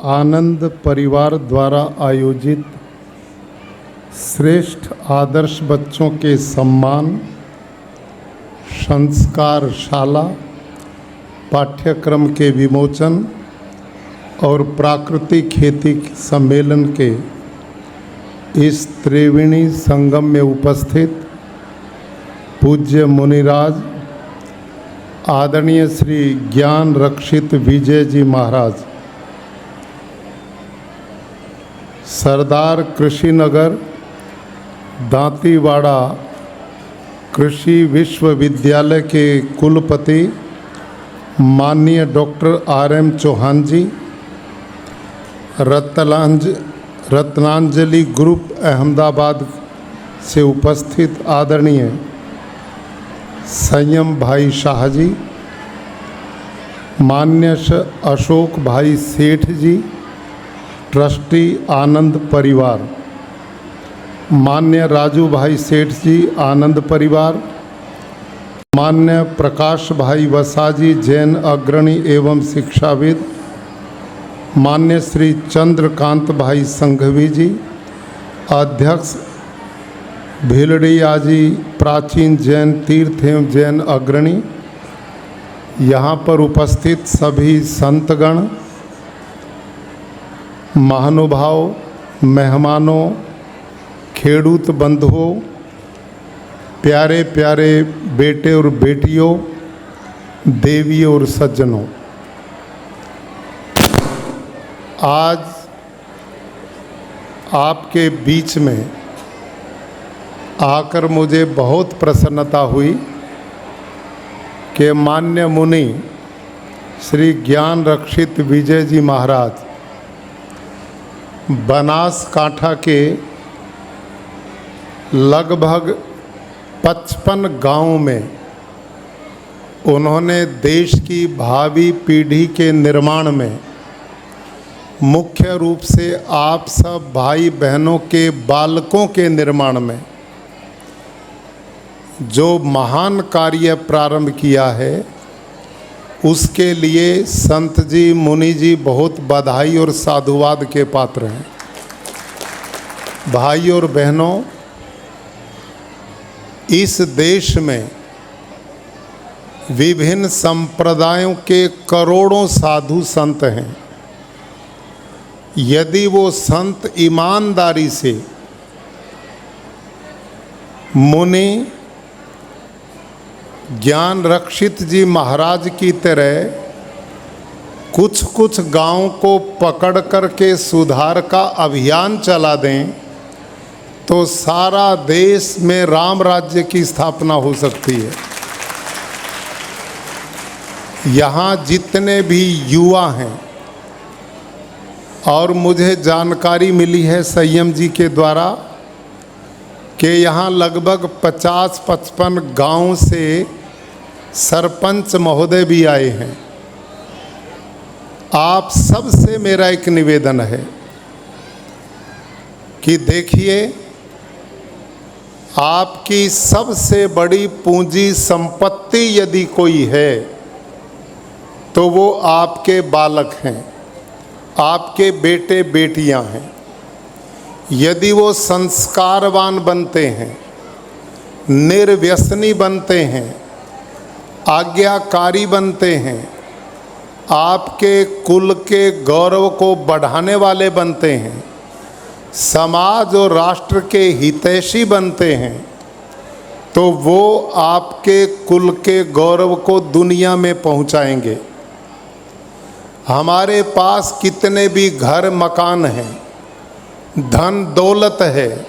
आनंद परिवार द्वारा आयोजित श्रेष्ठ आदर्श बच्चों के सम्मान संस्कारशाला पाठ्यक्रम के विमोचन और प्राकृतिक खेती सम्मेलन के इस त्रिवेणी संगम में उपस्थित पूज्य मुनिराज आदरणीय श्री ज्ञान रक्षित विजय जी महाराज, सरदार कृषि नगर दांतीवाड़ा कृषि विश्वविद्यालय के कुलपति माननीय डॉक्टर R.M. चौहान जी, रत्नांजलि ग्रुप अहमदाबाद से उपस्थित आदरणीय संयम भाई शाह जी, मान्य अशोक भाई सेठ जी, ट्रस्टी आनंद परिवार, मान्य राजू भाई सेठ जी आनंद परिवार, मान्य प्रकाश भाई वसाजी जैन अग्रणी एवं शिक्षाविद, मान्य श्री चंद्रकांत भाई संघवी जी, अध्यक्ष भीलड़िया जी प्राचीन जैन तीर्थ एवं जैन अग्रणी, यहाँ पर उपस्थित सभी संतगण, महानुभाव, मेहमानों, खेडूत बंधुओं, प्यारे प्यारे बेटे और बेटियों, देवियों और सज्जनों, आज आपके बीच में आकर मुझे बहुत प्रसन्नता हुई कि मान्य मुनि श्री ज्ञान रक्षित विजय जी महाराज बनासकांठा के लगभग 55 गांवों में उन्होंने देश की भावी पीढ़ी के निर्माण में मुख्य रूप से आप सब भाई बहनों के बालकों के निर्माण में जो महान कार्य प्रारंभ किया है, उसके लिए संत जी मुनि जी बहुत बधाई और साधुवाद के पात्र हैं। भाई और बहनों, इस देश में विभिन्न संप्रदायों के करोड़ों साधु संत हैं। यदि वो संत ईमानदारी से मुनि ज्ञान रक्षित जी महाराज की तरह कुछ कुछ गांव को पकड़ कर के सुधार का अभियान चला दें तो सारा देश में राम राज्य की स्थापना हो सकती है। यहाँ जितने भी युवा हैं, और मुझे जानकारी मिली है संयम जी के द्वारा कि यहाँ लगभग 50-55 गांव से सरपंच महोदय भी आए हैं। आप सबसे मेरा एक निवेदन है कि देखिए, आपकी सबसे बड़ी पूंजी संपत्ति यदि कोई है तो वो आपके बालक हैं, आपके बेटे बेटियां हैं। यदि वो संस्कारवान बनते हैं, निर्व्यसनी बनते हैं, आज्ञाकारी बनते हैं, आपके कुल के गौरव को बढ़ाने वाले बनते हैं, समाज और राष्ट्र के हितैषी बनते हैं, तो वो आपके कुल के गौरव को दुनिया में पहुंचाएंगे। हमारे पास कितने भी घर मकान हैं, धन दौलत है,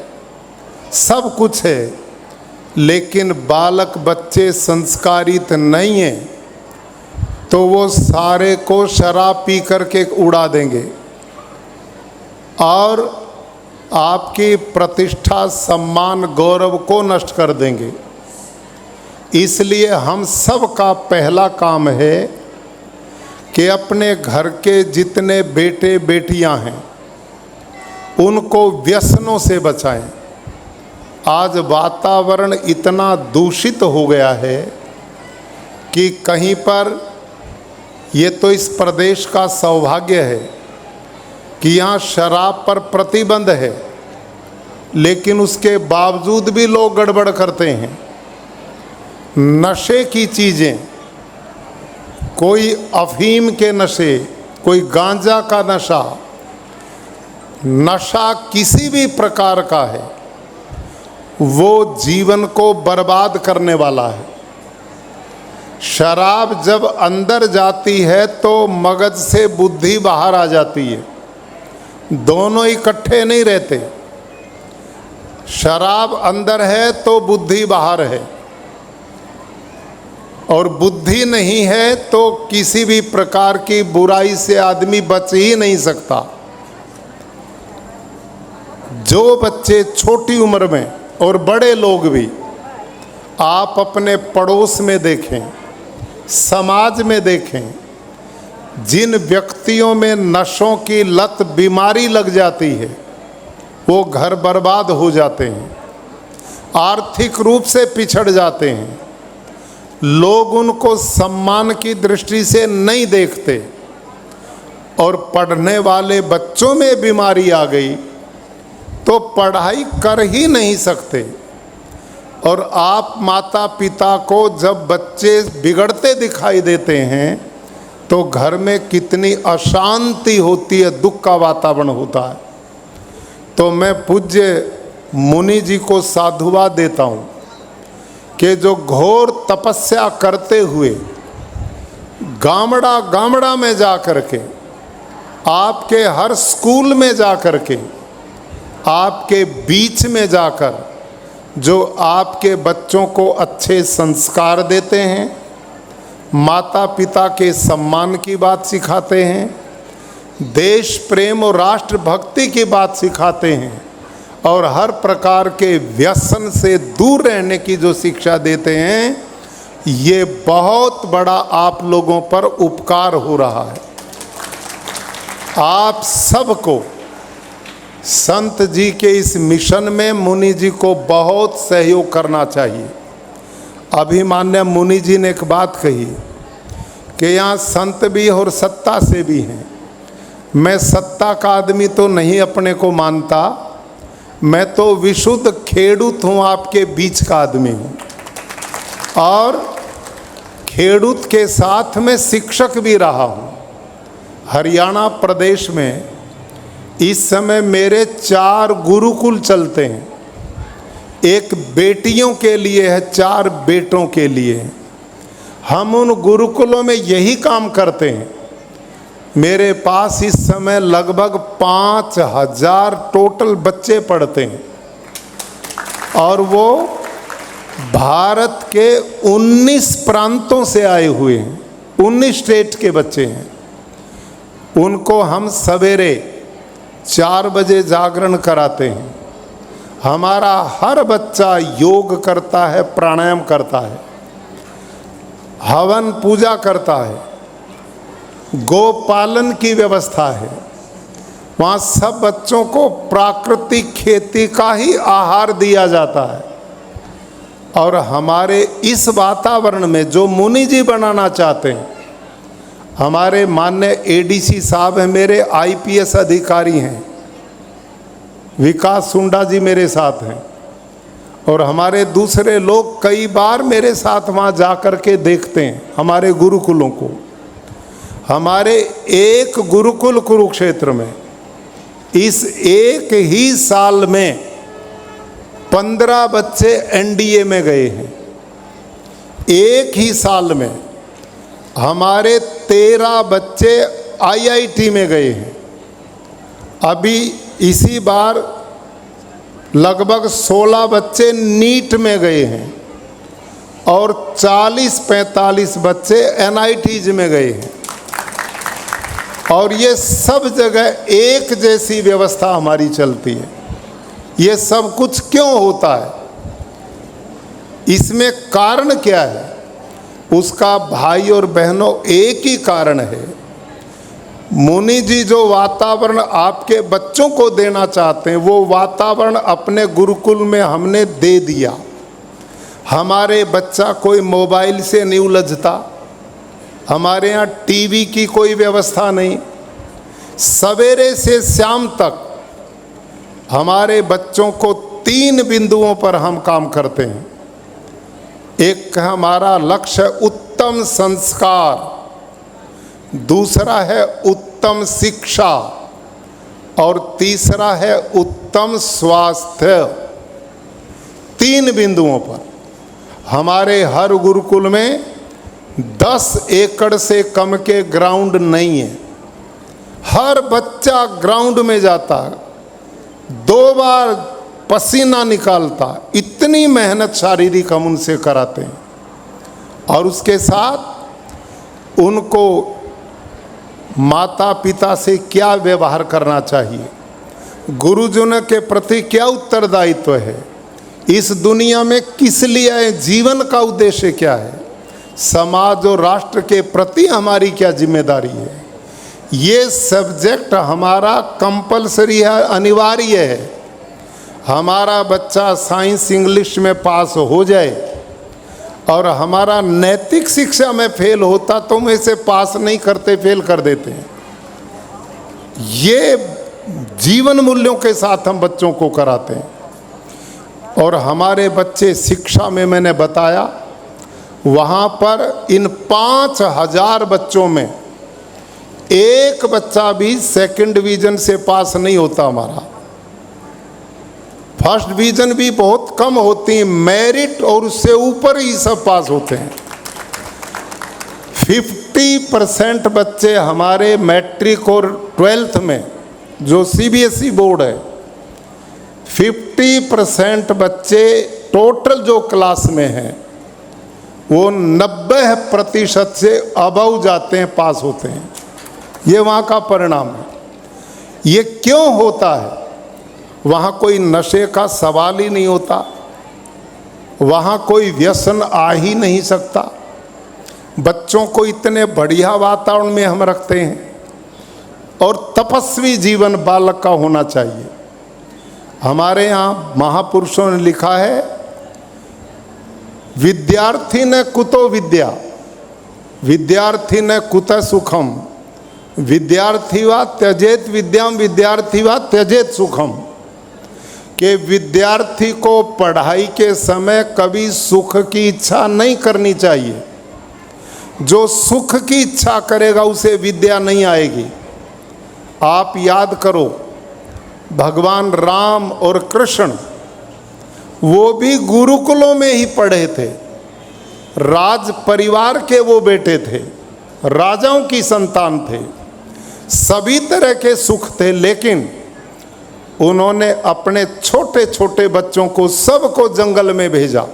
सब कुछ है, लेकिन बालक बच्चे संस्कारित नहीं हैं तो वो सारे को शराब पी करके उड़ा देंगे और आपकी प्रतिष्ठा, सम्मान, गौरव को नष्ट कर देंगे। इसलिए हम सब का पहला काम है कि अपने घर के जितने बेटे बेटियां हैं उनको व्यसनों से बचाएं। आज वातावरण इतना दूषित हो गया है कि कहीं पर, ये तो इस प्रदेश का सौभाग्य है कि यहाँ शराब पर प्रतिबंध है, लेकिन उसके बावजूद भी लोग गड़बड़ करते हैं। नशे की चीज़ें, कोई अफीम के नशे, कोई गांजा का नशा, नशा किसी भी प्रकार का है, वो जीवन को बर्बाद करने वाला है। शराब जब अंदर जाती है तो मगज से बुद्धि बाहर आ जाती है, दोनों इकट्ठे नहीं रहते। शराब अंदर है तो बुद्धि बाहर है, और बुद्धि नहीं है तो किसी भी प्रकार की बुराई से आदमी बच ही नहीं सकता। जो बच्चे छोटी उम्र में और बड़े लोग भी, आप अपने पड़ोस में देखें, समाज में देखें, जिन व्यक्तियों में नशों की लत बीमारी लग जाती है, वो घर बर्बाद हो जाते हैं, आर्थिक रूप से पिछड़ जाते हैं, लोग उनको सम्मान की दृष्टि से नहीं देखते, और पढ़ने वाले बच्चों में बीमारी आ गई तो पढ़ाई कर ही नहीं सकते। और आप माता पिता को जब बच्चे बिगड़ते दिखाई देते हैं तो घर में कितनी अशांति होती है, दुख का वातावरण होता है। तो मैं पूज्य मुनि जी को साधुवाद देता हूँ कि जो घोर तपस्या करते हुए गामड़ा गामड़ा में जा कर के, आपके हर स्कूल में जा कर के, आपके बीच में जाकर जो आपके बच्चों को अच्छे संस्कार देते हैं, माता पिता के सम्मान की बात सिखाते हैं, देश प्रेम और राष्ट्र भक्ति की बात सिखाते हैं, और हर प्रकार के व्यसन से दूर रहने की जो शिक्षा देते हैं, ये बहुत बड़ा आप लोगों पर उपकार हो रहा है। आप सबको संत जी के इस मिशन में मुनि जी को बहुत सहयोग करना चाहिए। अभी माननीय मुनि जी ने एक बात कही कि यहाँ संत भी और सत्ता से भी हैं। मैं सत्ता का आदमी तो नहीं अपने को मानता, मैं तो विशुद्ध खेडूत हूँ, आपके बीच का आदमी हूँ, और खेडूत के साथ में शिक्षक भी रहा हूँ। हरियाणा प्रदेश में इस समय मेरे 4 गुरुकुल चलते हैं। एक बेटियों के लिए है, 4 बेटों के लिए है। हम उन गुरुकुलों में यही काम करते हैं। मेरे पास इस समय लगभग 5000 टोटल बच्चे पढ़ते हैं, और वो भारत के 19 प्रांतों से आए हुए हैं, 19 स्टेट के बच्चे हैं। उनको हम सवेरे 4 बजे जागरण कराते हैं। हमारा हर बच्चा योग करता है, प्राणायाम करता है, हवन पूजा करता है, गोपालन की व्यवस्था है। वहाँ सब बच्चों को प्राकृतिक खेती का ही आहार दिया जाता है। और हमारे इस वातावरण में जो मुनि जी बनाना चाहते हैं, हमारे माननीय एडीसी साहब हैं, मेरे आईपीएस अधिकारी हैं, विकास सुंडा जी मेरे साथ हैं, और हमारे दूसरे लोग कई बार मेरे साथ वहाँ जा कर के देखते हैं हमारे गुरुकुलों को। हमारे एक गुरुकुल कुरुक्षेत्र में इस एक ही साल में 15 बच्चे एनडीए में गए हैं। एक ही साल में हमारे 13 बच्चे आईआईटी में गए हैं। अभी इसी बार लगभग 16 बच्चे नीट में गए हैं, और 40-45 बच्चे एनआईटीज में गए हैं। और ये सब जगह एक जैसी व्यवस्था हमारी चलती है। ये सब कुछ क्यों होता है, इसमें कारण क्या है? उसका भाई और बहनों एक ही कारण है। मुनि जी जो वातावरण आपके बच्चों को देना चाहते हैं, वो वातावरण अपने गुरुकुल में हमने दे दिया। हमारे बच्चा कोई मोबाइल से नहीं उलझता, हमारे यहाँ टीवी की कोई व्यवस्था नहीं, सवेरे से शाम तक हमारे बच्चों को 3 बिंदुओं पर हम काम करते हैं। एक हमारा लक्ष्य उत्तम संस्कार, दूसरा है उत्तम शिक्षा और तीसरा है उत्तम स्वास्थ्य। 3 बिंदुओं पर हमारे हर गुरुकुल में 10 एकड़ से कम के ग्राउंड नहीं है। हर बच्चा ग्राउंड में जाता, 2 बार पसीना निकालता, इतनी मेहनत शारीरिक हम उनसे कराते हैं। और उसके साथ उनको माता पिता से क्या व्यवहार करना चाहिए, गुरुजनों के प्रति क्या उत्तरदायित्व है, इस दुनिया में किस लिए आए, जीवन का उद्देश्य क्या है, समाज और राष्ट्र के प्रति हमारी क्या जिम्मेदारी है, ये सब्जेक्ट हमारा कंपलसरी है, अनिवार्य है। हमारा बच्चा साइंस इंग्लिश में पास हो जाए और हमारा नैतिक शिक्षा में फेल होता तो हम इसे पास नहीं करते, फेल कर देते हैं। ये जीवन मूल्यों के साथ हम बच्चों को कराते हैं। और हमारे बच्चे शिक्षा में, मैंने बताया, वहाँ पर इन 5000 बच्चों में एक बच्चा भी सेकंड डिवीजन से पास नहीं होता। हमारा फर्स्ट डिवीजन भी बहुत कम होती है, मेरिट और उससे ऊपर ही सब पास होते हैं। 50% बच्चे हमारे मैट्रिक और 12th में, जो सीबीएसई बोर्ड है, 50% बच्चे टोटल जो क्लास में हैं वो 90% से अबव जाते हैं, पास होते हैं। ये वहाँ का परिणाम है। ये क्यों होता है? वहाँ कोई नशे का सवाल ही नहीं होता, वहाँ कोई व्यसन आ ही नहीं सकता। बच्चों को इतने बढ़िया वातावरण में हम रखते हैं और तपस्वी जीवन बालक का होना चाहिए। हमारे यहाँ महापुरुषों ने लिखा है, विद्यार्थी न कुतो विद्या, विद्यार्थी न कुत सुखम, विद्यार्थी वा त्यजेत विद्याम, विद्यार्थी वा त्यजेत सुखम। कि विद्यार्थी को पढ़ाई के समय कभी सुख की इच्छा नहीं करनी चाहिए। जो सुख की इच्छा करेगा उसे विद्या नहीं आएगी। आप याद करो, भगवान राम और कृष्ण वो भी गुरुकुलों में ही पढ़े थे। राज परिवार के वो बेटे थे, राजाओं की संतान थे, सभी तरह के सुख थे, लेकिन उन्होंने अपने छोटे छोटे बच्चों को सबको जंगल में भेजा।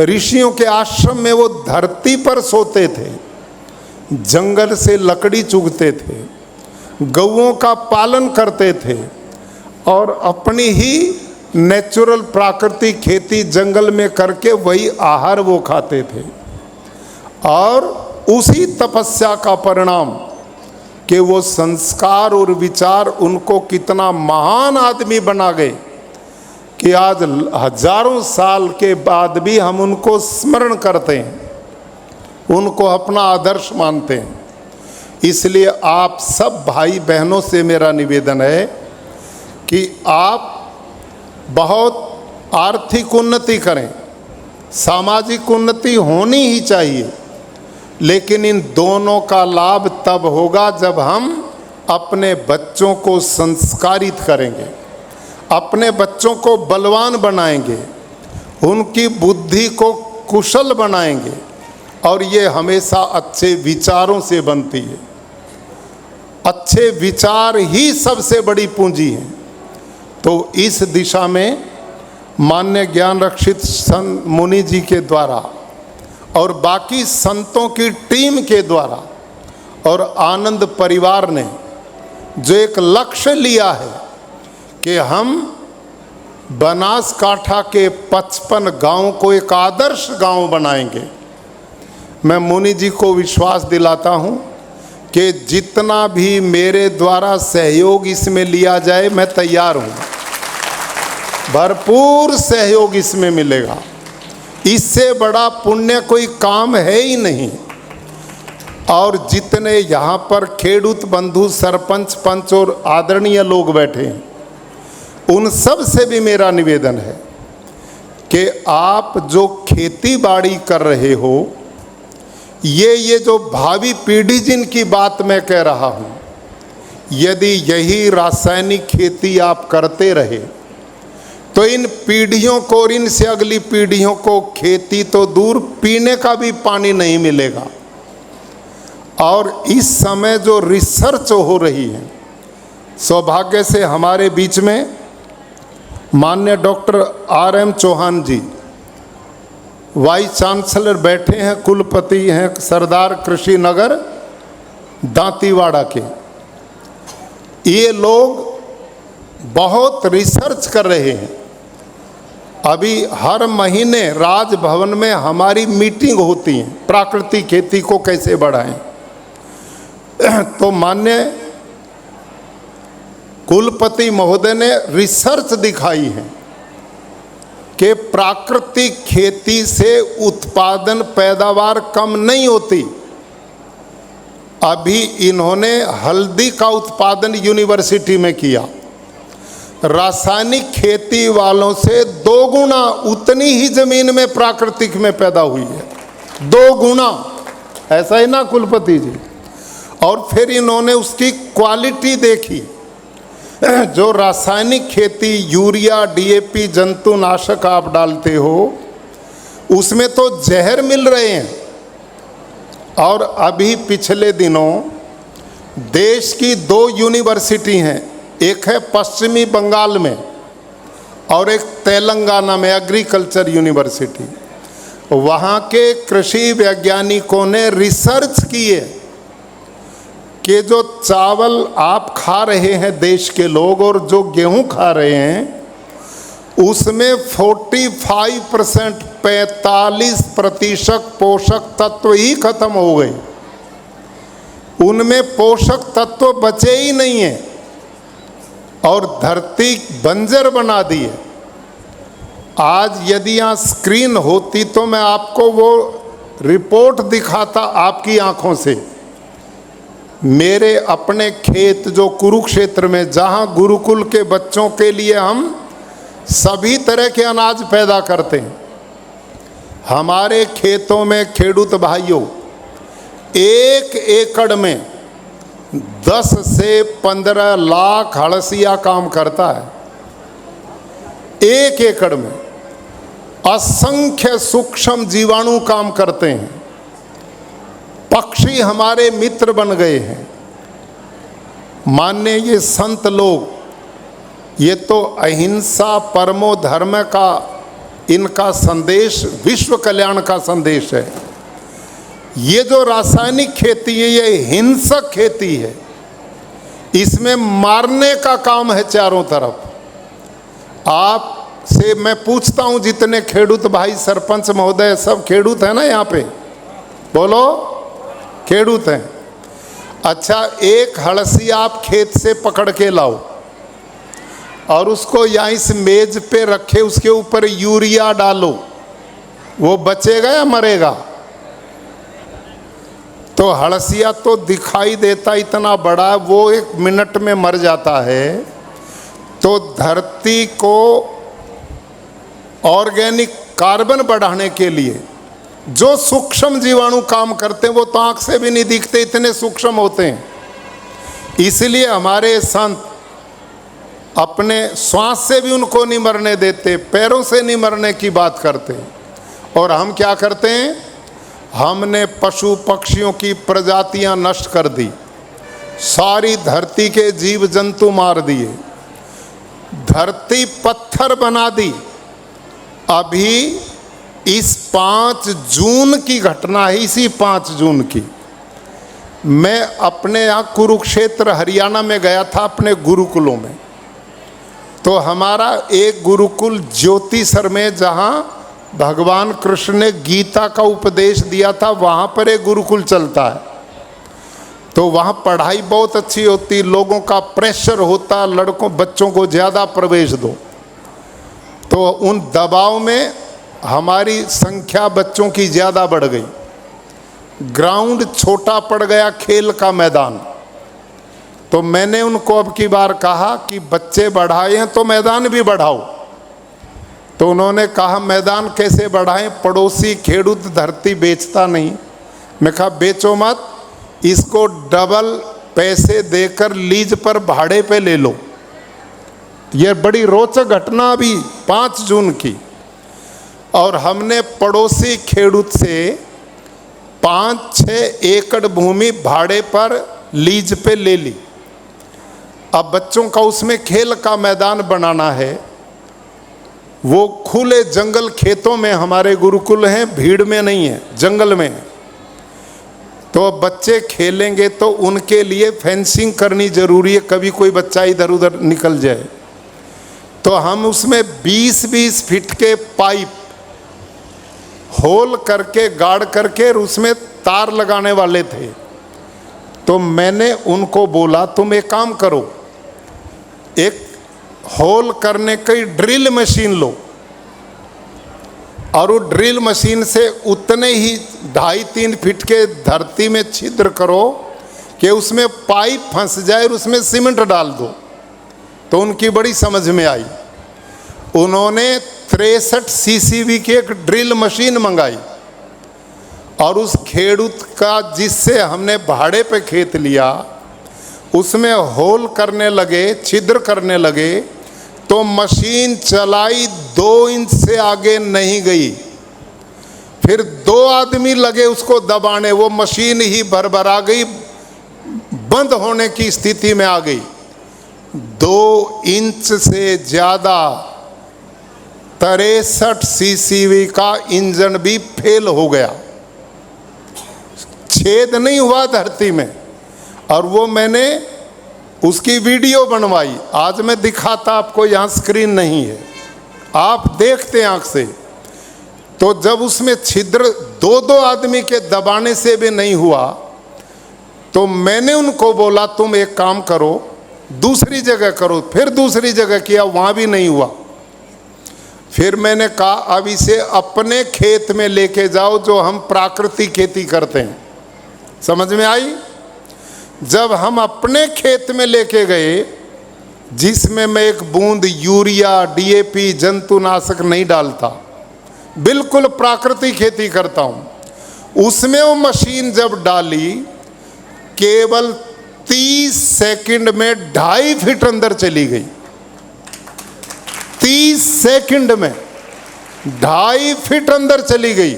ऋषियों के आश्रम में वो धरती पर सोते थे, जंगल से लकड़ी चुगते थे, गौओं का पालन करते थे और अपनी ही नेचुरल प्राकृतिक खेती जंगल में करके वही आहार वो खाते थे। और उसी तपस्या का परिणाम कि वो संस्कार और विचार उनको कितना महान आदमी बना गए कि आज हजारों साल के बाद भी हम उनको स्मरण करते हैं, उनको अपना आदर्श मानते हैं। इसलिए आप सब भाई बहनों से मेरा निवेदन है कि आप बहुत आर्थिक उन्नति करें, सामाजिक उन्नति होनी ही चाहिए, लेकिन इन दोनों का लाभ तब होगा जब हम अपने बच्चों को संस्कारित करेंगे, अपने बच्चों को बलवान बनाएंगे, उनकी बुद्धि को कुशल बनाएंगे। और ये हमेशा अच्छे विचारों से बनती है। अच्छे विचार ही सबसे बड़ी पूंजी है। तो इस दिशा में मान्य ज्ञान रक्षित संत मुनि जी के द्वारा और बाकी संतों की टीम के द्वारा और आनंद परिवार ने जो एक लक्ष्य लिया है कि हम बनासकांठा के 55 गांव को एक आदर्श गांव बनाएंगे, मैं मुनि जी को विश्वास दिलाता हूं कि जितना भी मेरे द्वारा सहयोग इसमें लिया जाए मैं तैयार हूं। भरपूर सहयोग इसमें मिलेगा। इससे बड़ा पुण्य कोई काम है ही नहीं। और जितने यहाँ पर खेडूत बंधु, सरपंच, पंच और आदरणीय लोग बैठे हैं, उन सब से भी मेरा निवेदन है कि आप जो खेती बाड़ी कर रहे हो, ये जो भावी पीढ़ी जिनकी बात मैं कह रहा हूँ, यदि यही रासायनिक खेती आप करते रहे तो इन पीढ़ियों को और इनसे अगली पीढ़ियों को खेती तो दूर, पीने का भी पानी नहीं मिलेगा। और इस समय जो रिसर्च हो रही है, सौभाग्य से हमारे बीच में माननीय डॉक्टर RM चौहान जी वाइस चांसलर बैठे हैं, कुलपति हैं सरदार कृषि नगर दांतीवाड़ा के। ये लोग बहुत रिसर्च कर रहे हैं। अभी हर महीने राजभवन में हमारी मीटिंग होती है, प्राकृतिक खेती को कैसे बढ़ाएं। तो माननीय कुलपति महोदय ने रिसर्च दिखाई है कि प्राकृतिक खेती से उत्पादन पैदावार कम नहीं होती। अभी इन्होंने हल्दी का उत्पादन यूनिवर्सिटी में किया, रासायनिक खेती वालों से 2 गुना उतनी ही जमीन में प्राकृतिक में पैदा हुई है, 2 गुना। ऐसा ही ना कुलपति जी? और फिर इन्होंने उसकी क्वालिटी देखी। जो रासायनिक खेती यूरिया, DAP, जंतुनाशक आप डालते हो, उसमें तो जहर मिल रहे हैं। और अभी पिछले दिनों देश की 2 यूनिवर्सिटी हैं, एक है पश्चिमी बंगाल में और एक तेलंगाना में, एग्रीकल्चर यूनिवर्सिटी। वहाँ के कृषि वैज्ञानिकों ने रिसर्च की है कि जो चावल आप खा रहे हैं देश के लोग और जो गेहूं खा रहे हैं, उसमें 45% 45% पोषक तत्व ही खत्म हो गए। उनमें पोषक तत्व बचे ही नहीं हैं और धरती बंजर बना दी है। आज यदि यहाँ स्क्रीन होती तो मैं आपको वो रिपोर्ट दिखाता आपकी आंखों से। मेरे अपने खेत जो कुरुक्षेत्र में, जहाँ गुरुकुल के बच्चों के लिए हम सभी तरह के अनाज पैदा करते हैं, हमारे खेतों में खेडूत भाइयों 1 एकड़ में 10 से 15 लाख हड़सिया काम करता है। 1 एकड़ में असंख्य सूक्ष्म जीवाणु काम करते हैं। पक्षी हमारे मित्र बन गए हैं। माननीय ये संत लोग, ये तो अहिंसा परमो धर्म का इनका संदेश, विश्व कल्याण का संदेश है। ये जो रासायनिक खेती है, ये हिंसक खेती है। इसमें मारने का काम है चारों तरफ। आपसे मैं पूछता हूँ, जितने खेडूत भाई, सरपंच महोदय, सब खेडूत है ना यहाँ पे? बोलो, खेडूत हैं। अच्छा, एक हड़सी आप खेत से पकड़ के लाओ और उसको यहाँ इस मेज पे रखे, उसके ऊपर यूरिया डालो, वो बचेगा या मरेगा? तो हड़सिया तो दिखाई देता इतना बड़ा, वो 1 मिनट में मर जाता है। तो धरती को ऑर्गेनिक कार्बन बढ़ाने के लिए जो सूक्ष्म जीवाणु काम करते हैं, वो तो आँख से भी नहीं दिखते, इतने सूक्ष्म होते हैं। इसलिए हमारे संत अपने श्वास से भी उनको नहीं मरने देते, पैरों से नहीं मरने की बात करते। और हम क्या करते हैं? हमने पशु पक्षियों की प्रजातियां नष्ट कर दी, सारी धरती के जीव जंतु मार दिए, धरती पत्थर बना दी। अभी इस 5 जून की घटना है, इसी 5 जून की। मैं अपने यहाँ कुरुक्षेत्र हरियाणा में गया था अपने गुरुकुलों में। तो हमारा एक गुरुकुल ज्योतिसर में, जहाँ भगवान कृष्ण ने गीता का उपदेश दिया था, वहाँ पर एक गुरुकुल चलता है। तो वहाँ पढ़ाई बहुत अच्छी होती, लोगों का प्रेशर होता, लड़कों बच्चों को ज़्यादा प्रवेश दो। तो उन दबाव में हमारी संख्या बच्चों की ज़्यादा बढ़ गई। ग्राउंड छोटा पड़ गया, खेल का मैदान। तो मैंने उनको अब की बार कहा कि बच्चे बढ़ाए हैं तो मैदान भी बढ़ाओ। तो उन्होंने कहा मैदान कैसे बढ़ाएं, पड़ोसी खेडूत धरती बेचता नहीं। मैं कहा बेचो मत, इसको डबल पैसे देकर लीज पर भाड़े पे ले लो। यह बड़ी रोचक घटना अभी 5 जून की। और हमने पड़ोसी खेडूत से 5-6 एकड़ भूमि भाड़े पर लीज पे ले ली। अब बच्चों का उसमें खेल का मैदान बनाना है। वो खुले जंगल खेतों में हमारे गुरुकुल हैं, भीड़ में नहीं है, जंगल में है। तो बच्चे खेलेंगे तो उनके लिए फेंसिंग करनी जरूरी है, कभी कोई बच्चा इधर उधर निकल जाए। तो हम उसमें 20-20 फीट के पाइप होल करके गाड़ करके उसमें तार लगाने वाले थे। तो मैंने उनको बोला तुम एक काम करो, एक होल करने की ड्रिल मशीन लो और वो ड्रिल मशीन से उतने ही 2.5-3 फीट के धरती में छिद्र करो कि उसमें पाइप फंस जाए और उसमें सीमेंट डाल दो। तो उनकी बड़ी समझ में आई। उन्होंने 63 सीसीवी की एक ड्रिल मशीन मंगाई और उस खेडूत का जिससे हमने भाड़े पे खेत लिया उसमें होल करने लगे, छिद्र करने लगे। तो मशीन चलाई, 2 इंच से आगे नहीं गई। फिर 2 आदमी लगे उसको दबाने, वो मशीन ही भरभरा गई, बंद होने की स्थिति में आ गई। 2 इंच से ज़्यादा 63 सीसीवी का इंजन भी फेल हो गया, छेद नहीं हुआ धरती में। और वो मैंने उसकी वीडियो बनवाई। आज मैं दिखाता आपको, यहाँ स्क्रीन नहीं है, आप देखते आंख से। तो जब उसमें छिद्र 2-2 आदमी के दबाने से भी नहीं हुआ तो मैंने उनको बोला तुम एक काम करो, दूसरी जगह करो। फिर दूसरी जगह किया, वहाँ भी नहीं हुआ। फिर मैंने कहा अब इसे अपने खेत में लेके जाओ जो हम प्राकृतिक खेती करते हैं। समझ में आई? जब हम अपने खेत में लेके गए जिसमें मैं एक बूंद यूरिया, डीएपी, जंतुनाशक नहीं डालता, बिल्कुल प्राकृतिक खेती करता हूँ, उसमें वो मशीन जब डाली केवल 30 सेकंड में 2.5 फीट अंदर चली गई। 30 सेकंड में 2.5 फीट अंदर चली गई।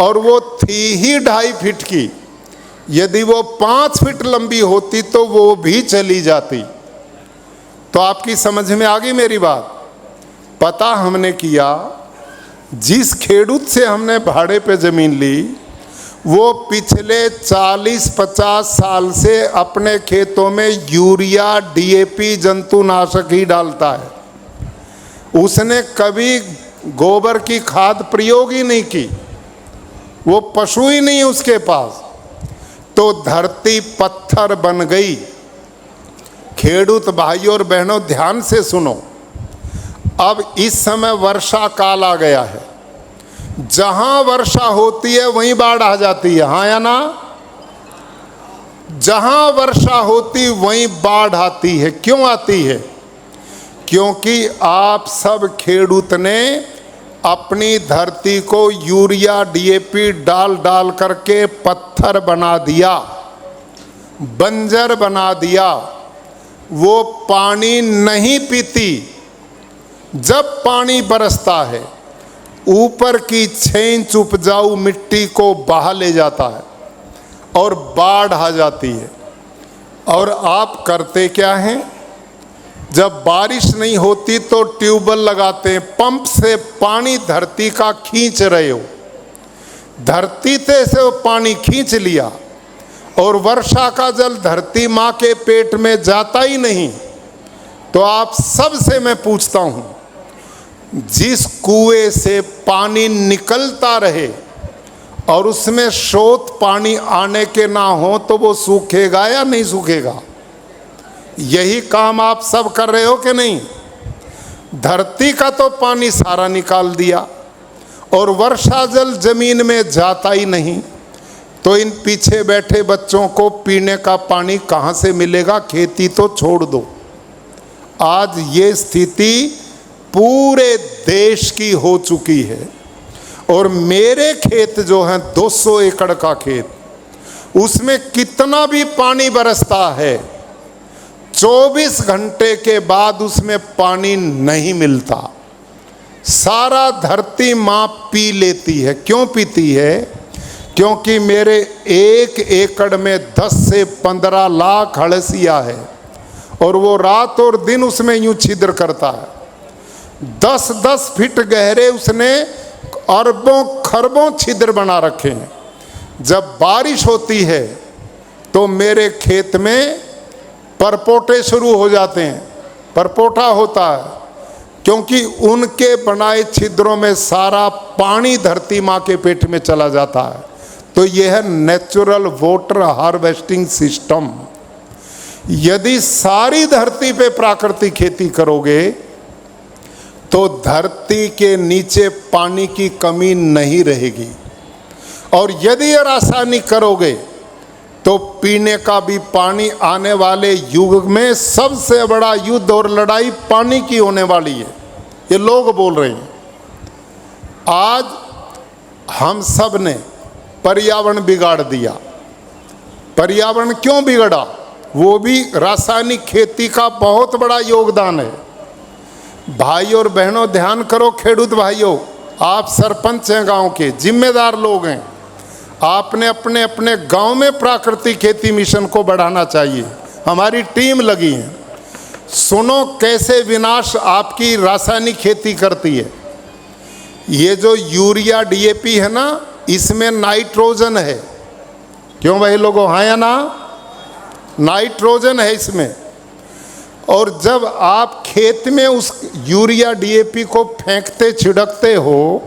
और वो थी ही 2.5 फीट की, यदि वो 5 फीट लंबी होती तो वो भी चली जाती। तो आपकी समझ में आ गई मेरी बात? पता हमने किया, जिस खेडूत से हमने भाड़े पे ज़मीन ली वो पिछले 40-50 साल से अपने खेतों में यूरिया, डीएपी, जंतुनाशक ही डालता है। उसने कभी गोबर की खाद प्रयोग ही नहीं की, वो पशु ही नहीं है उसके पास। तो धरती पत्थर बन गई। खेडूत भाइयों और बहनों ध्यान से सुनो, अब इस समय वर्षा काल आ गया है। जहां वर्षा होती है वहीं बाढ़ आ जाती है, हाँ या ना? जहां वर्षा होती वहीं बाढ़ आती है। क्यों आती है? क्योंकि आप सब खेडूत ने अपनी धरती को यूरिया, डीएपी डाल डाल करके पत्थर बना दिया, बंजर बना दिया। वो पानी नहीं पीती। जब पानी बरसता है ऊपर की 6 इंच उपजाऊ मिट्टी को बहा ले जाता है और बाढ़ आ जाती है। और आप करते क्या हैं? जब बारिश नहीं होती तो ट्यूबवेल लगाते हैं, पंप से पानी धरती का खींच रहे हो, धरती से वो पानी खींच लिया और वर्षा का जल धरती माँ के पेट में जाता ही नहीं। तो आप सबसे मैं पूछता हूँ, जिस कुएं से पानी निकलता रहे और उसमें स्रोत पानी आने के ना हो तो वो सूखेगा या नहीं सूखेगा? यही काम आप सब कर रहे हो कि नहीं? धरती का तो पानी सारा निकाल दिया और वर्षा जल जमीन में जाता ही नहीं। तो इन पीछे बैठे बच्चों को पीने का पानी कहाँ से मिलेगा? खेती तो छोड़ दो। आज ये स्थिति पूरे देश की हो चुकी है। और मेरे खेत जो हैं 200 एकड़ का खेत, उसमें कितना भी पानी बरसता है, 24 घंटे के बाद उसमें पानी नहीं मिलता। सारा धरती माँ पी लेती है। क्यों पीती है? क्योंकि मेरे 1 एकड़ में 10 से 15 लाख हड़सिया है और वो रात और दिन उसमें यूं छिद्र करता है। 10-10 फीट गहरे उसने अरबों खरबों छिद्र बना रखे हैं। जब बारिश होती है तो मेरे खेत में परपोटे शुरू हो जाते हैं। परपोटा होता है क्योंकि उनके बनाए छिद्रों में सारा पानी धरती माँ के पेट में चला जाता है। तो यह है नेचुरल वाटर हार्वेस्टिंग सिस्टम। यदि सारी धरती पे प्राकृतिक खेती करोगे तो धरती के नीचे पानी की कमी नहीं रहेगी। और यदि ये रासायनिक करोगे तो पीने का भी पानी आने वाले युग में सबसे बड़ा युद्ध और लड़ाई पानी की होने वाली है। ये लोग बोल रहे हैं। आज हम सब ने पर्यावरण बिगाड़ दिया। पर्यावरण क्यों बिगड़ा? वो भी रासायनिक खेती का बहुत बड़ा योगदान है। भाई और बहनों ध्यान करो, खेडूत भाइयों, आप सरपंच हैं, गांव के जिम्मेदार लोग हैं। आपने अपने अपने गांव में प्राकृतिक खेती मिशन को बढ़ाना चाहिए। हमारी टीम लगी है। सुनो कैसे विनाश आपकी रासायनिक खेती करती है। ये जो यूरिया डीएपी है ना, इसमें नाइट्रोजन है। क्यों भाई लोगों, हाँ या ना? नाइट्रोजन है इसमें। और जब आप खेत में उस यूरिया डीएपी को फेंकते छिड़कते हो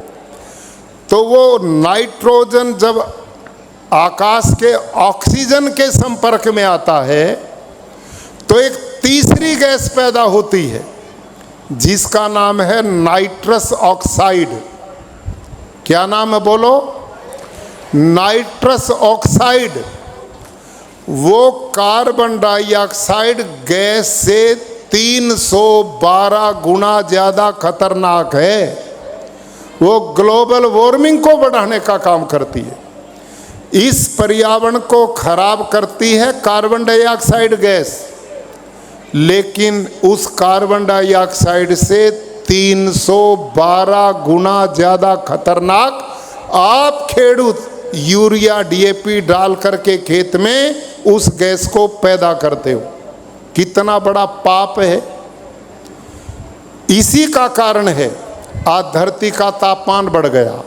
तो वो नाइट्रोजन जब आकाश के ऑक्सीजन के संपर्क में आता है तो एक तीसरी गैस पैदा होती है जिसका नाम है नाइट्रस ऑक्साइड। क्या नाम है बोलो? Nitrous oxide. वो कार्बन डाइऑक्साइड गैस से 312 गुना ज़्यादा खतरनाक है। वो ग्लोबल वार्मिंग को बढ़ाने का काम करती है। इस पर्यावरण को खराब करती है कार्बन डाइऑक्साइड गैस। लेकिन उस कार्बन डाइऑक्साइड से 312 गुना ज़्यादा खतरनाक आप खेडूत यूरिया डीएपी डाल करके खेत में उस गैस को पैदा करते हो। कितना बड़ा पाप है। इसी का कारण है आज धरती का तापमान बढ़ गया।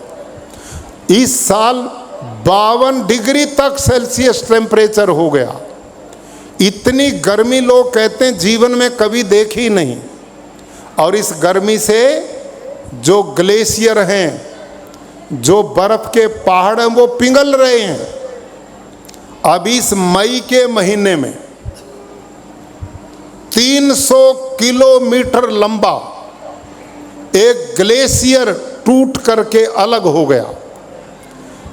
इस साल 52 डिग्री तक सेल्सियस टेम्परेचर हो गया। इतनी गर्मी लोग कहते हैं जीवन में कभी देखी नहीं। और इस गर्मी से जो ग्लेशियर हैं, जो बर्फ के पहाड़ हैं, वो पिघल रहे हैं। अब इस मई के महीने में 300 किलोमीटर लंबा एक ग्लेशियर टूट करके अलग हो गया।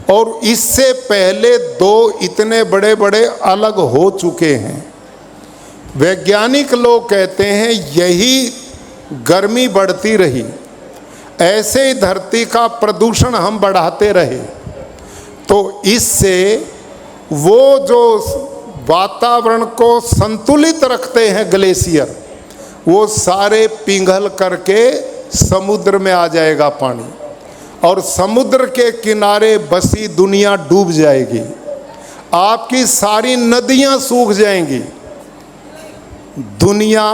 और इससे पहले 2 इतने बड़े बड़े अलग हो चुके हैं। वैज्ञानिक लोग कहते हैं यही गर्मी बढ़ती रही, ऐसे ही धरती का प्रदूषण हम बढ़ाते रहे तो इससे वो जो वातावरण को संतुलित रखते हैं ग्लेशियर, वो सारे पिघल करके समुद्र में आ जाएगा पानी। और समुद्र के किनारे बसी दुनिया डूब जाएगी। आपकी सारी नदियां सूख जाएंगी। दुनिया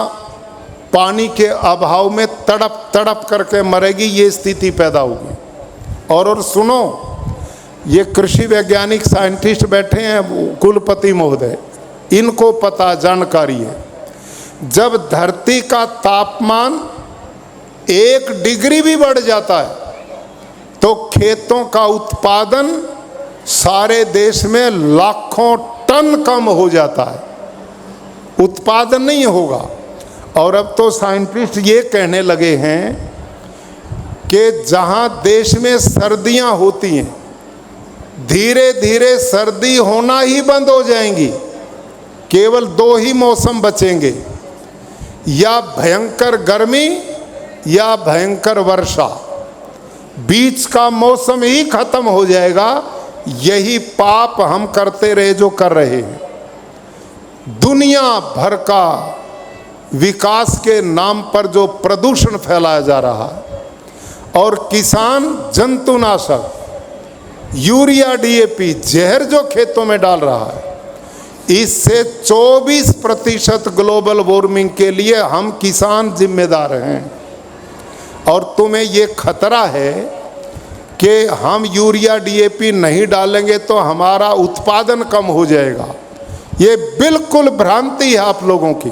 पानी के अभाव में तड़प तड़प करके मरेगी। ये स्थिति पैदा होगी। और सुनो, ये कृषि वैज्ञानिक साइंटिस्ट बैठे हैं, कुलपति महोदय, इनको पता जानकारी है। जब धरती का तापमान 1 डिग्री भी बढ़ जाता है तो खेतों का उत्पादन सारे देश में लाखों टन कम हो जाता है। उत्पादन नहीं होगा। और अब तो साइंटिस्ट ये कहने लगे हैं कि जहाँ देश में सर्दियाँ होती हैं, धीरे धीरे सर्दी होना ही बंद हो जाएंगी। केवल 2 ही मौसम बचेंगे, या भयंकर गर्मी या भयंकर वर्षा। बीच का मौसम ही खत्म हो जाएगा। यही पाप हम करते रहे जो कर रहे हैं। दुनिया भर का विकास के नाम पर जो प्रदूषण फैलाया जा रहा है, और किसान जंतुनाशक यूरिया डीएपी जहर जो खेतों में डाल रहा है, इससे 24% ग्लोबल वार्मिंग के लिए हम किसान जिम्मेदार हैं। और तुम्हें ये खतरा है कि हम यूरिया डीएपी नहीं डालेंगे तो हमारा उत्पादन कम हो जाएगा। ये बिल्कुल भ्रांति है आप लोगों की,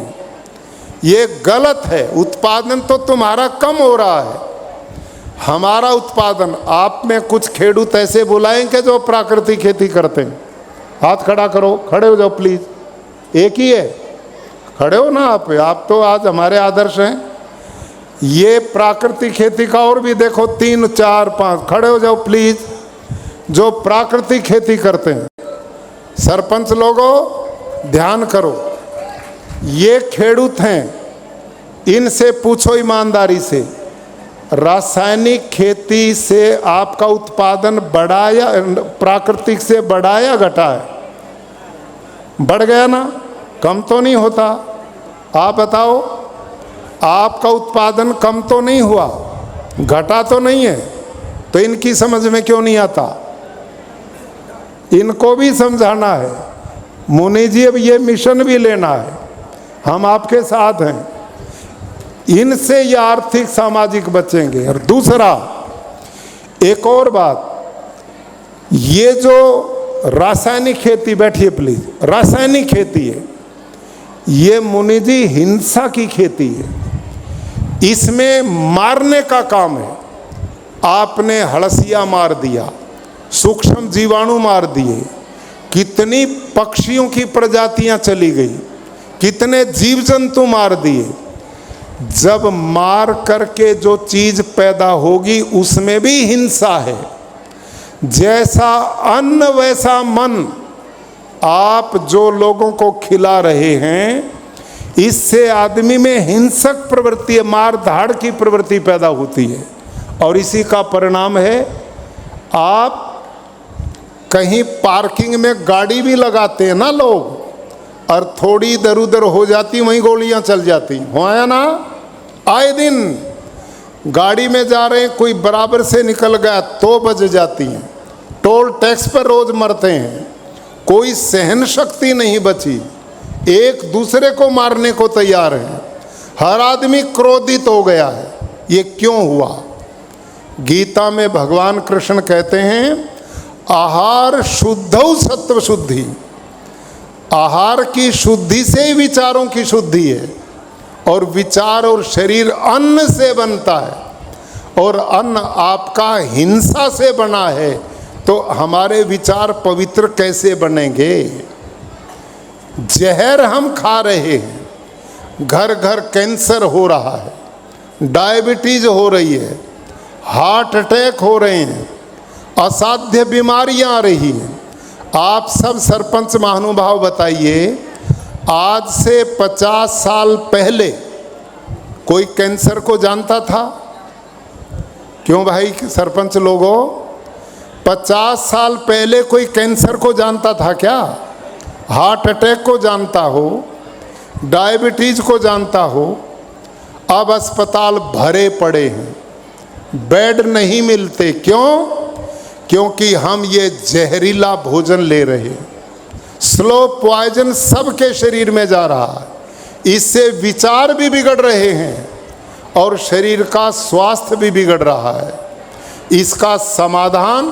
ये गलत है। उत्पादन तो तुम्हारा कम हो रहा है। हमारा उत्पादन, आप में कुछ खेडूत ऐसे बुलाएंगे जो प्राकृतिक खेती करते हैं। हाथ खड़ा करो, खड़े हो जाओ प्लीज। एक ही है, खड़े हो ना आप तो आज हमारे आदर्श हैं। ये प्राकृतिक खेती का और भी देखो 3, 4, 5, खड़े हो जाओ प्लीज, जो प्राकृतिक खेती करते हैं। सरपंच लोगों ध्यान करो, ये खेडूत हैं, इनसे पूछो ईमानदारी से, रासायनिक खेती से आपका उत्पादन बढ़ा या प्राकृतिक से बढ़ा या घटा है? बढ़ गया ना, कम तो नहीं होता। आप बताओ, आपका उत्पादन कम तो नहीं हुआ, घटा तो नहीं है। तो इनकी समझ में क्यों नहीं आता? इनको भी समझाना है। मुनि जी, अब ये मिशन भी लेना है, हम आपके साथ हैं। इनसे ये आर्थिक सामाजिक बचेंगे। और दूसरा, एक और बात, ये जो रासायनिक खेती, बैठिए प्लीज, रासायनिक खेती है, ये मुनि जी हिंसा की खेती है। इसमें मारने का काम है। आपने हड़सिया मार दिया, सूक्ष्म जीवाणु मार दिए, कितनी पक्षियों की प्रजातियां चली गई, कितने जीव जंतु मार दिए। जब मार करके जो चीज पैदा होगी उसमें भी हिंसा है। जैसा अन्न वैसा मन। आप जो लोगों को खिला रहे हैं, इससे आदमी में हिंसक प्रवृत्ति, मार धाड़ की प्रवृत्ति पैदा होती है। और इसी का परिणाम है, आप कहीं पार्किंग में गाड़ी भी लगाते हैं ना लोग, और थोड़ी इधर उधर हो जाती, वहीं गोलियां चल जाती। हुआ ना, आए दिन गाड़ी में जा रहे हैं, कोई बराबर से निकल गया तो बज जाती हैं। टोल टैक्स पर रोज मरते हैं, कोई सहन शक्ति नहीं बची, एक दूसरे को मारने को तैयार है। हर आदमी क्रोधित हो गया है। ये क्यों हुआ? गीता में भगवान कृष्ण कहते हैं, आहार शुद्धौ सत्व शुद्धि। आहार की शुद्धि से ही विचारों की शुद्धि है, और विचार और शरीर अन्न से बनता है, और अन्न आपका हिंसा से बना है, तो हमारे विचार पवित्र कैसे बनेंगे? जहर हम खा रहे हैं, घर घर कैंसर हो रहा है, डायबिटीज हो रही है, हार्ट अटैक हो रहे हैं, असाध्य बीमारियां आ रही हैं। आप सब सरपंच महानुभाव बताइए, आज से 50 साल पहले कोई कैंसर को जानता था? क्यों भाई सरपंच लोगों, 50 साल पहले कोई कैंसर को जानता था क्या? हार्ट अटैक को जानता हो, डायबिटीज को जानता हो। अब अस्पताल भरे पड़े हैं, बेड नहीं मिलते। क्यों? क्योंकि हम ये जहरीला भोजन ले रहे हैं। स्लो पॉइजन सबके शरीर में जा रहा है, इससे विचार भी बिगड़ रहे हैं और शरीर का स्वास्थ्य भी बिगड़ रहा है। इसका समाधान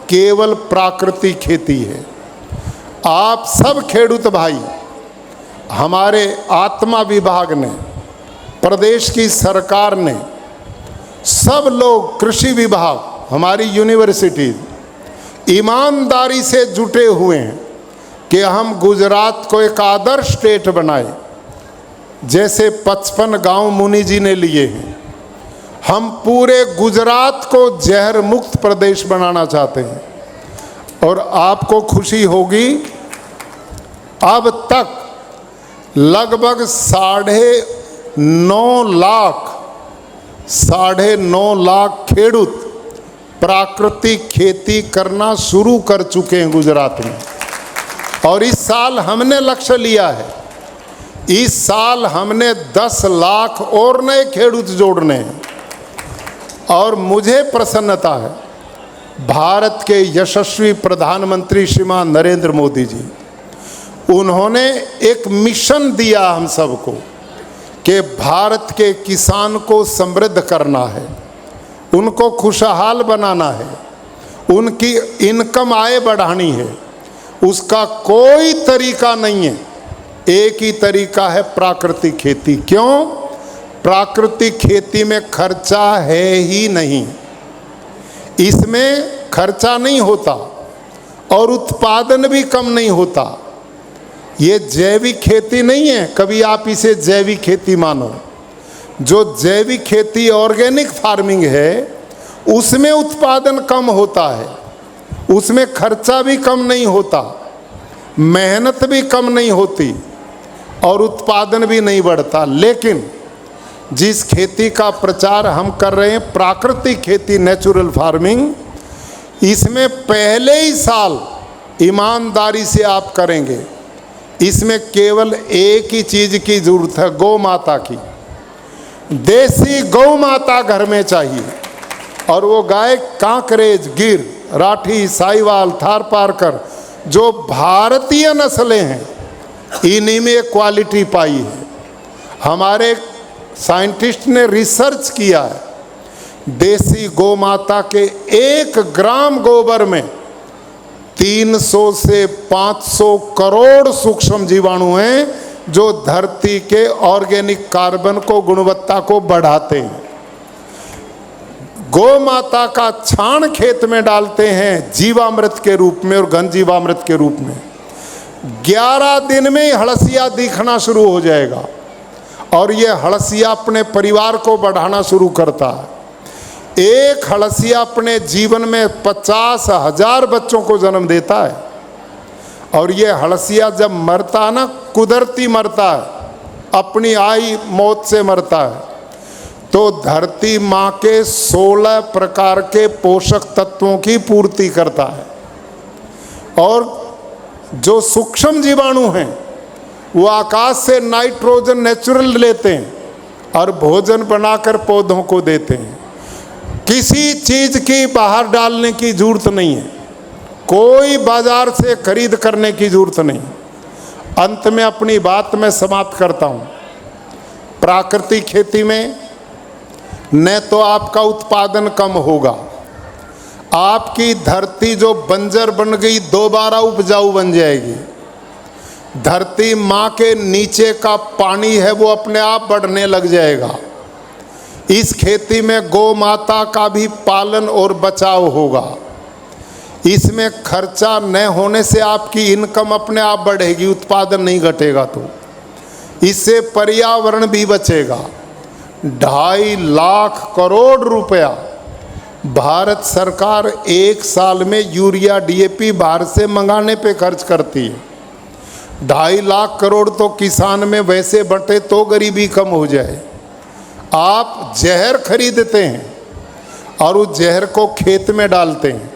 केवल प्राकृतिक खेती है। आप सब खेडूत भाई, हमारे आत्मा विभाग ने, प्रदेश की सरकार ने, सब लोग, कृषि विभाग, हमारी यूनिवर्सिटी ईमानदारी से जुटे हुए हैं कि हम गुजरात को एक आदर्श स्टेट बनाए। जैसे 55 गांव मुनि जी ने लिए हैं, हम पूरे गुजरात को जहर मुक्त प्रदेश बनाना चाहते हैं। और आपको खुशी होगी, अब तक लगभग 9.5 लाख खेडूत प्राकृतिक खेती करना शुरू कर चुके हैं गुजरात में। और इस साल हमने लक्ष्य लिया है, इस साल हमने 10 लाख और नए खेडूत जोड़ने हैं। और मुझे प्रसन्नता है, भारत के यशस्वी प्रधानमंत्री श्रीमान नरेंद्र मोदी जी, उन्होंने एक मिशन दिया हम सबको कि भारत के किसान को समृद्ध करना है, उनको खुशहाल बनाना है, उनकी इनकम आय बढ़ानी है। उसका कोई तरीका नहीं है, एक ही तरीका है प्राकृतिक खेती। क्यों? प्राकृतिक खेती में खर्चा है ही नहीं, इसमें खर्चा नहीं होता और उत्पादन भी कम नहीं होता। ये जैविक खेती नहीं है, कभी आप इसे जैविक खेती मानो। जो जैविक खेती ऑर्गेनिक फार्मिंग है उसमें उत्पादन कम होता है, उसमें खर्चा भी कम नहीं होता, मेहनत भी कम नहीं होती और उत्पादन भी नहीं बढ़ता। लेकिन जिस खेती का प्रचार हम कर रहे हैं, प्राकृतिक खेती, नेचुरल फार्मिंग, इसमें पहले ही साल ईमानदारी से आप करेंगे। इसमें केवल एक ही चीज़ की ज़रूरत है, गौ माता की। देसी गौ माता घर में चाहिए, और वो गाय कांकरेज, गिर, राठी, साहिवाल, थारपारकर, जो भारतीय नस्लें हैं, इन्हीं में क्वालिटी पाई है। हमारे साइंटिस्ट ने रिसर्च किया है, देसी गौ माता के 1 ग्राम गोबर में 300 से 500 करोड़ सूक्ष्म जीवाणु हैं जो धरती के ऑर्गेनिक कार्बन को, गुणवत्ता को बढ़ाते हैं। गौ माता का छाण खेत में डालते हैं जीवामृत के रूप में और घन जीवामृत के रूप में। 11 दिन में हड़सिया दिखना शुरू हो जाएगा और ये हड़सिया अपने परिवार को बढ़ाना शुरू करता है। एक हड़सिया अपने जीवन में 50,000 बच्चों को जन्म देता है। और ये हड़सिया जब मरता है ना, कुदरती मरता है, अपनी आई मौत से मरता है, तो धरती माँ के 16 प्रकार के पोषक तत्वों की पूर्ति करता है। और जो सूक्ष्म जीवाणु हैं वो आकाश से नाइट्रोजन नेचुरल लेते हैं और भोजन बनाकर पौधों को देते हैं। किसी चीज़ की बाहर डालने की जरूरत नहीं है, कोई बाजार से खरीद करने की जरूरत नहीं। अंत में अपनी बात में समाप्त करता हूँ। प्राकृतिक खेती में न तो आपका उत्पादन कम होगा, आपकी धरती जो बंजर बन गई दोबारा उपजाऊ बन जाएगी। धरती माँ के नीचे का पानी है वो अपने आप बढ़ने लग जाएगा। इस खेती में गौ माता का भी पालन और बचाव होगा। इसमें खर्चा न होने से आपकी इनकम अपने आप बढ़ेगी, उत्पादन नहीं घटेगा। तो इससे पर्यावरण भी बचेगा। 2.5 लाख करोड़ रुपया भारत सरकार एक साल में यूरिया, DAP बाहर से मंगाने पे खर्च करती है। 2.5 लाख करोड़ तो किसान में वैसे बंटे तो गरीबी कम हो जाए। आप जहर खरीदते हैं और उस जहर को खेत में डालते हैं,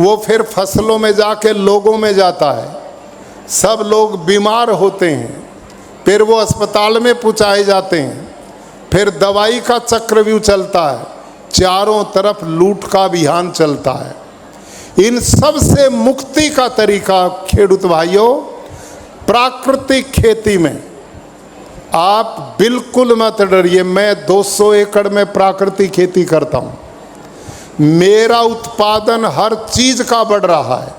वो फिर फसलों में जाके लोगों में जाता है, सब लोग बीमार होते हैं, फिर वो अस्पताल में पहुंचाए जाते हैं, फिर दवाई का चक्रव्यूह चलता है, चारों तरफ लूट का अभियान चलता है। इन सब से मुक्ति का तरीका खेडूत भाइयों, प्राकृतिक खेती में आप बिल्कुल मत डरिए। मैं 200 एकड़ में प्राकृतिक खेती करता हूँ, मेरा उत्पादन हर चीज़ का बढ़ रहा है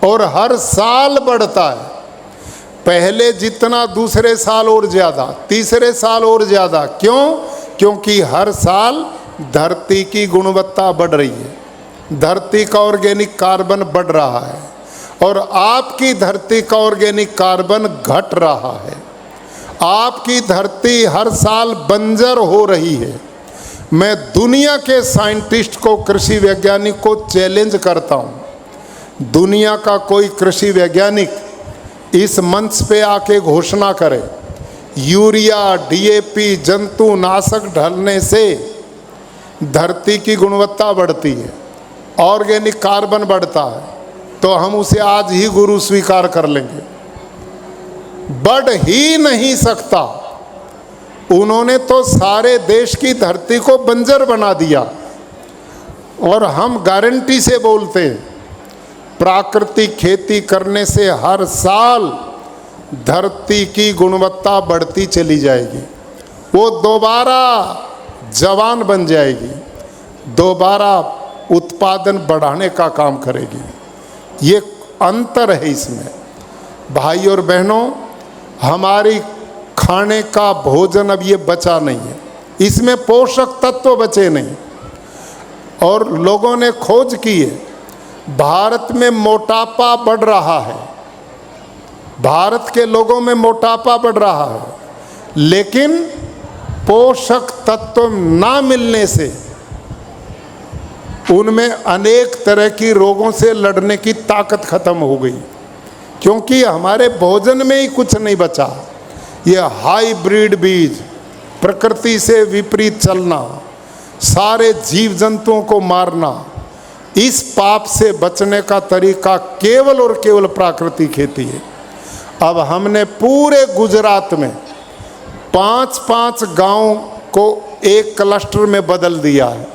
और हर साल बढ़ता है। पहले जितना दूसरे साल और ज़्यादा, तीसरे साल और ज़्यादा। क्यों? क्योंकि हर साल धरती की गुणवत्ता बढ़ रही है, धरती का ऑर्गेनिक कार्बन बढ़ रहा है और आपकी धरती का ऑर्गेनिक कार्बन घट रहा है। आपकी धरती हर साल बंजर हो रही है। मैं दुनिया के साइंटिस्ट को, कृषि वैज्ञानिक को चैलेंज करता हूँ दुनिया का कोई कृषि वैज्ञानिक इस मंच पे आके घोषणा करे यूरिया, डीएपी, जंतुनाशक डालने से धरती की गुणवत्ता बढ़ती है, ऑर्गेनिक कार्बन बढ़ता है, तो हम उसे आज ही गुरु स्वीकार कर लेंगे। बढ़ ही नहीं सकता। उन्होंने तो सारे देश की धरती को बंजर बना दिया, और हम गारंटी से बोलते हैं प्राकृतिक खेती करने से हर साल धरती की गुणवत्ता बढ़ती चली जाएगी, वो दोबारा जवान बन जाएगी, दोबारा उत्पादन बढ़ाने का काम करेगी। ये अंतर है इसमें। भाई और बहनों, हमारी खाने का भोजन अब ये बचा नहीं है, इसमें पोषक तत्व बचे नहीं। और लोगों ने खोज की है, भारत में मोटापा बढ़ रहा है, भारत के लोगों में मोटापा बढ़ रहा है, लेकिन पोषक तत्व ना मिलने से उनमें अनेक तरह की रोगों से लड़ने की ताकत खत्म हो गई, क्योंकि हमारे भोजन में ही कुछ नहीं बचा। ये हाइब्रिड बीज, प्रकृति से विपरीत चलना, सारे जीव जंतुओं को मारना, इस पाप से बचने का तरीका केवल और केवल प्राकृतिक खेती है। अब हमने पूरे गुजरात में 5-5 गांव को एक क्लस्टर में बदल दिया है।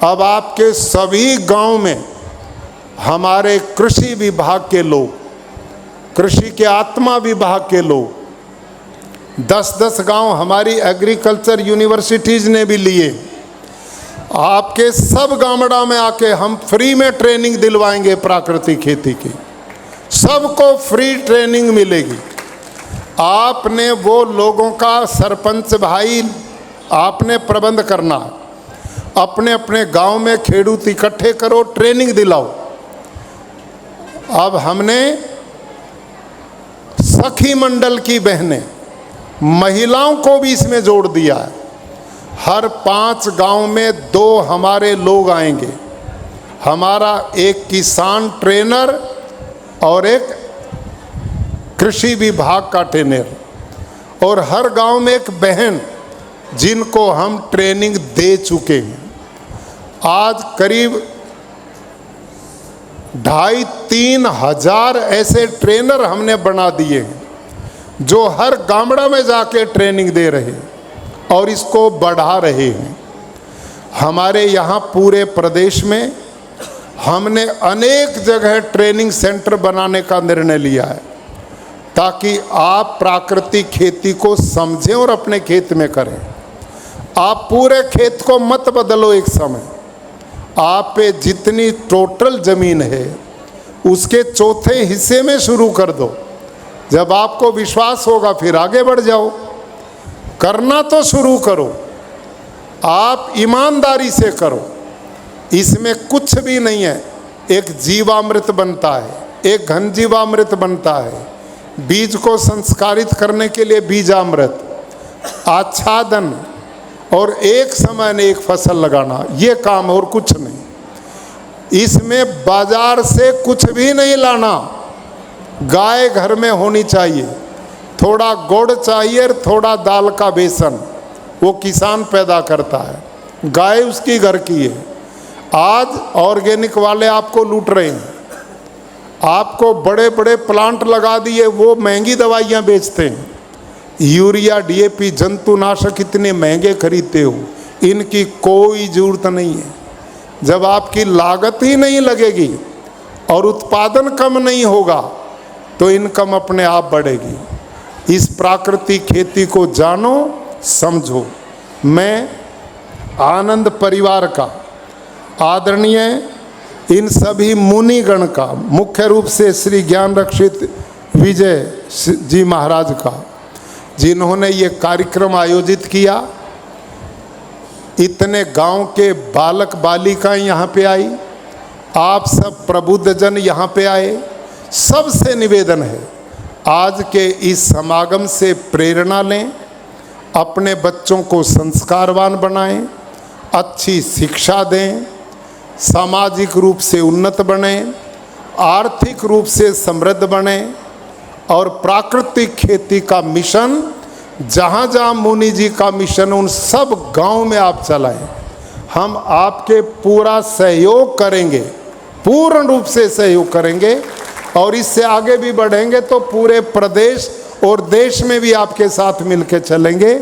अब आपके सभी गांव में हमारे कृषि विभाग के लोग, कृषि के आत्मा विभाग के लोग, 10-10 गांव हमारी एग्रीकल्चर यूनिवर्सिटीज़ ने भी लिए। आपके सब गामड़ा में आके हम फ्री में ट्रेनिंग दिलवाएंगे प्राकृतिक खेती की, सबको फ्री ट्रेनिंग मिलेगी। आपने वो लोगों का, सरपंच भाई आपने प्रबंध करना, अपने अपने गांव में खेडूत इकट्ठे करो, ट्रेनिंग दिलाओ। अब हमने सखी मंडल की बहनें, महिलाओं को भी इसमें जोड़ दिया है। हर 5 गांव में 2 हमारे लोग आएंगे, हमारा एक किसान ट्रेनर और एक कृषि विभाग का ट्रेनर, और हर गांव में एक बहन जिनको हम ट्रेनिंग दे चुके हैं। आज करीब 2,500-3 हज़ार ऐसे ट्रेनर हमने बना दिए हैं, जो हर गामड़ा में जाके ट्रेनिंग दे रहे हैं और इसको बढ़ा रहे हैं। हमारे यहाँ पूरे प्रदेश में हमने अनेक जगह ट्रेनिंग सेंटर बनाने का निर्णय लिया है, ताकि आप प्राकृतिक खेती को समझें और अपने खेत में करें। आप पूरे खेत को मत बदलो एक समय, आप पे जितनी टोटल ज़मीन है उसके चौथे हिस्से में शुरू कर दो। जब आपको विश्वास होगा फिर आगे बढ़ जाओ, करना तो शुरू करो, आप ईमानदारी से करो। इसमें कुछ भी नहीं है। एक जीवामृत बनता है, एक घन जीवामृत बनता है, बीज को संस्कारित करने के लिए बीजामृत, आच्छादन, और एक समय में एक फसल लगाना, ये काम और कुछ नहीं। इसमें बाजार से कुछ भी नहीं लाना। गाय घर में होनी चाहिए, थोड़ा गुड़ चाहिए, थोड़ा दाल का बेसन, वो किसान पैदा करता है, गाय उसकी घर की है। आज ऑर्गेनिक वाले आपको लूट रहे हैं, आपको बड़े बड़े प्लांट लगा दिए, वो महंगी दवाइयाँ बेचते हैं। यूरिया, डीएपी, जंतुनाशक इतने महंगे खरीदते हो, इनकी कोई ज़रूरत नहीं है। जब आपकी लागत ही नहीं लगेगी और उत्पादन कम नहीं होगा तो इनकम अपने आप बढ़ेगी। इस प्राकृतिक खेती को जानो, समझो। मैं आनंद परिवार का, आदरणीय इन सभी मुनिगण का, मुख्य रूप से श्री ज्ञान रक्षित विजय जी महाराज का, जिन्होंने ये कार्यक्रम आयोजित किया। इतने गांव के बालक बालिकाएं यहाँ पे आई, आप सब प्रबुद्ध जन यहाँ पे आए। सबसे निवेदन है, आज के इस समागम से प्रेरणा लें, अपने बच्चों को संस्कारवान बनाएं, अच्छी शिक्षा दें, सामाजिक रूप से उन्नत बनें, आर्थिक रूप से समृद्ध बने और प्राकृतिक खेती का मिशन जहाँ जहाँ मुनि जी का मिशन उन सब गांव में आप चलाएं। हम आपके पूरा सहयोग करेंगे, पूर्ण रूप से सहयोग करेंगे और इससे आगे भी बढ़ेंगे तो पूरे प्रदेश और देश में भी आपके साथ मिलकर चलेंगे।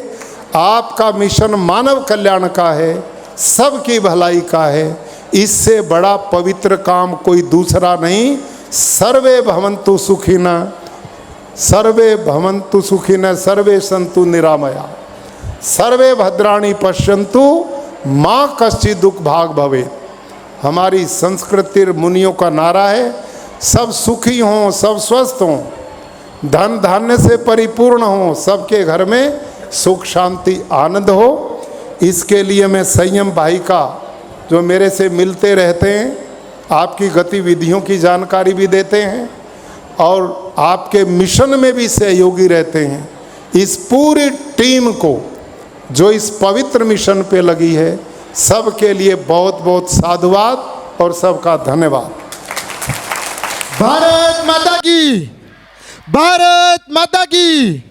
आपका मिशन मानव कल्याण का है, सबकी भलाई का है। इससे बड़ा पवित्र काम कोई दूसरा नहीं। सर्वे भवन्तु सुखिनः, सर्वे भवन्तु सुखिनः, सर्वे सन्तु निरामया, सर्वे भद्राणि पश्यन्तु माँ कश्चित् दुख भाग भवेत्। हमारी संस्कृति मुनियों का नारा है, सब सुखी हों, सब स्वस्थ हों, धन धान्य से परिपूर्ण हों, सबके घर में सुख शांति आनंद हो। इसके लिए मैं संयम भाई का, जो मेरे से मिलते रहते हैं, आपकी गतिविधियों की जानकारी भी देते हैं और आपके मिशन में भी सहयोगी रहते हैं, इस पूरी टीम को जो इस पवित्र मिशन पे लगी है, सबके लिए बहुत बहुत साधुवाद और सबका धन्यवाद। भारत माता की, भारत माता की।